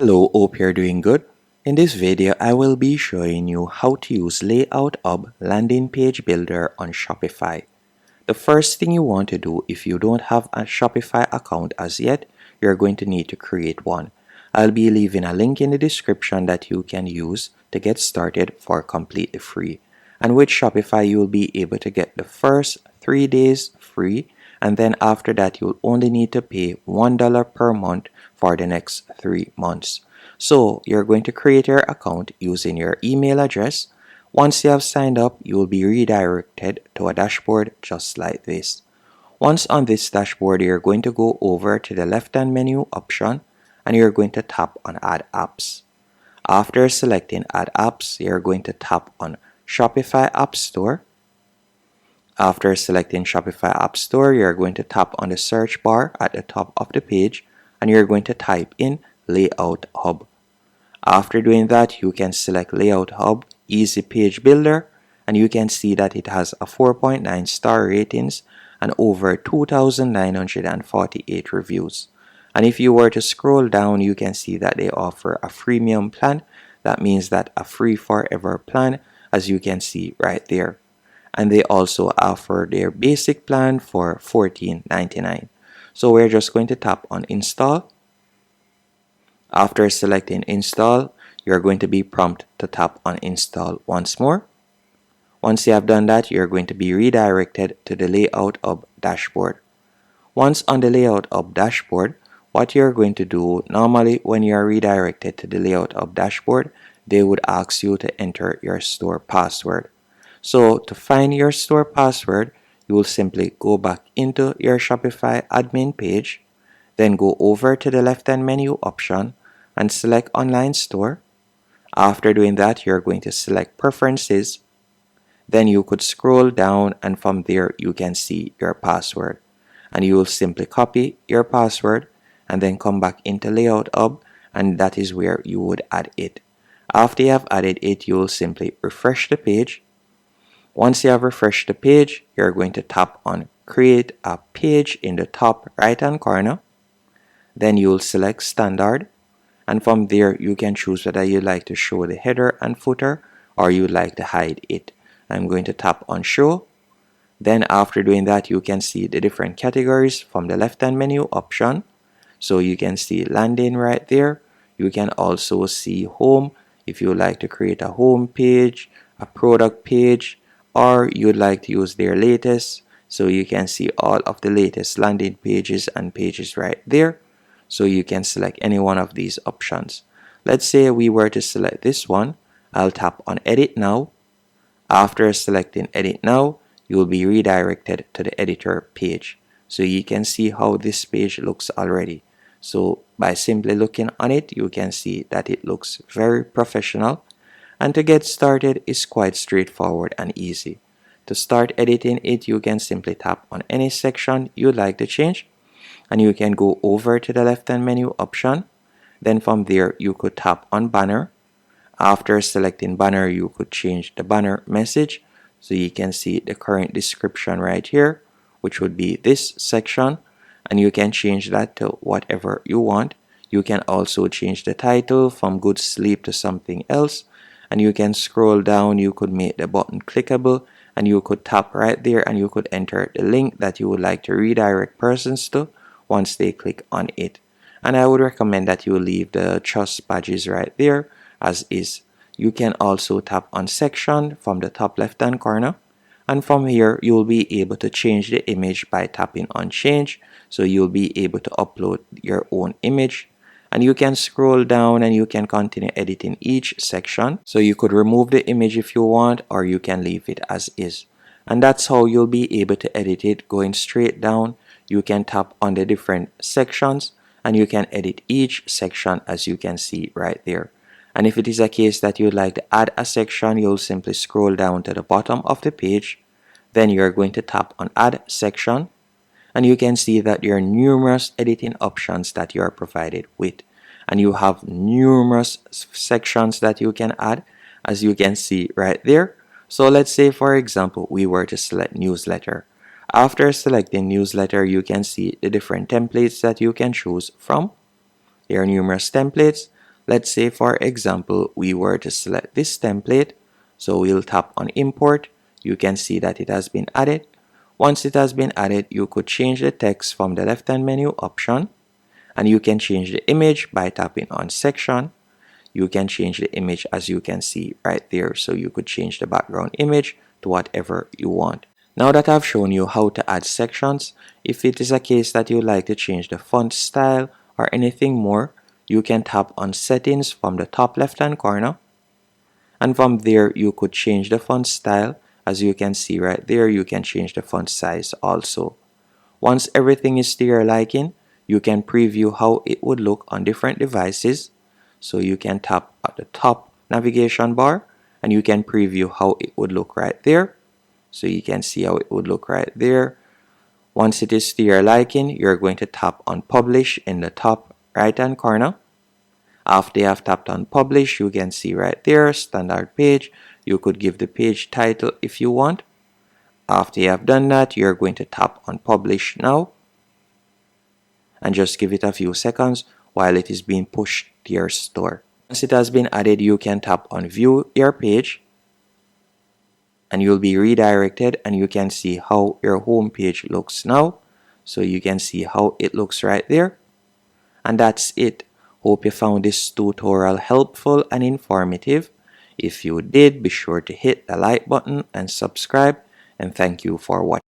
Hello, hope you're doing good. In this video, I will be showing you how to use Layouthub landing page builder on Shopify. The first thing you want to do if you don't have a Shopify account as yet, you're going to need to create one. I'll be leaving a link in the description that you can use to get started for completely free. And with Shopify, you'll be able to get the first 3 days free, and then after that, you'll only need to pay $1 per month for the next 3 months. So you're going to create your account using your email address. Once you have signed up, you will be redirected to a dashboard just like this. Once on this dashboard, you're going to go over to the left-hand menu option and you're going to tap on Add Apps. After selecting Add Apps, you're going to tap on Shopify App Store. After selecting Shopify App Store, you're going to tap on the search bar at the top of the page and you're going to type in Layouthub. After doing that, you can select Layouthub Easy Page Builder and you can see that it has a 4.9 star ratings and over 2,948 reviews. And if you were to scroll down, you can see that they offer a freemium plan. That means that a free forever plan, as you can see right there. And they also offer their basic plan for $14.99. So we're just going to tap on Install. After selecting Install, you're going to be prompted to tap on Install once more. Once you have done that, you're going to be redirected to the Layouthub dashboard. Once on the Layouthub dashboard, what you're going to do, normally when you're redirected to the Layouthub dashboard, they would ask you to enter your store password. So to find your store password, you will simply go back into your Shopify admin page, then go over to the left-hand menu option and select Online Store. After doing that, you're going to select Preferences. Then you could scroll down and from there you can see your password. And you will simply copy your password and then come back into Layouthub and that is where you would add it. After you have added it, you will simply refresh the page. Once you have refreshed the page, you're going to tap on Create a Page in the top right hand corner. Then you will select Standard. And from there, you can choose whether you like to show the header and footer or you like to hide it. I'm going to tap on Show. Then after doing that, you can see the different categories from the left-hand menu option. So you can see landing right there. You can also see home if you like to create a home page, a product page, or you'd like to use their latest. So you can see all of the latest landing pages and pages right there. So you can select any one of these options. Let's say we were to select this one. I'll tap on Edit Now. After selecting Edit Now, you will be redirected to the editor page. So you can see how this page looks already. So by simply looking on it, you can see that it looks very professional. And to get started is quite straightforward and easy. To start editing it, you can simply tap on any section you'd like to change. And you can go over to the left-hand menu option. Then from there, you could tap on Banner. After selecting Banner, you could change the banner message. So you can see the current description right here, which would be this section. And you can change that to whatever you want. You can also change the title from Good Sleep to something else. And you can scroll down, you could make the button clickable. And you could tap right there and you could enter the link that you would like to redirect persons to once they click on it. And I would recommend that you leave the trust badges right there as is. You can also tap on section from the top left hand corner. And from here, you will be able to change the image by tapping on change. So you'll be able to upload your own image. And you can scroll down and you can continue editing each section. So you could remove the image if you want, or you can leave it as is. And that's how you'll be able to edit it going straight down. You can tap on the different sections and you can edit each section as you can see right there. And if it is a case that you'd like to add a section, you'll simply scroll down to the bottom of the page. Then you're going to tap on Add Section. And you can see that there are numerous editing options that you are provided with. And you have numerous sections that you can add, as you can see right there. So let's say, for example, we were to select Newsletter. After selecting Newsletter, you can see the different templates that you can choose from. There are numerous templates. Let's say for example we were to select this template, so we'll tap on import. You can see that it has been added. Once it has been added, you could change the text from the left hand menu option, and you can change the image by tapping on section. You can change the image as you can see right there, so you could change the background image to whatever you want. Now that I've shown you how to add sections, if it is a case that you like to change the font style or anything more, you can tap on settings from the top left hand corner, and from there you could change the font style. As you can see right there, you can change the font size also. Once everything is to your liking, you can preview how it would look on different devices. So you can tap at the top navigation bar and you can preview how it would look right there. So you can see how it would look right there. Once it is to your liking, you're going to tap on publish in the top right hand corner. After you have tapped on publish, you can see right there standard page. You could give the page title if you want. After you have done that, you're going to tap on publish now and just give it a few seconds while it is being pushed to your store. Once it has been added, you can tap on view your page and you'll be redirected, and you can see how your home page looks now. So you can see how it looks right there. And that's it. Hope you found this tutorial helpful and informative. If you did, be sure to hit the like button and subscribe, and thank you for watching.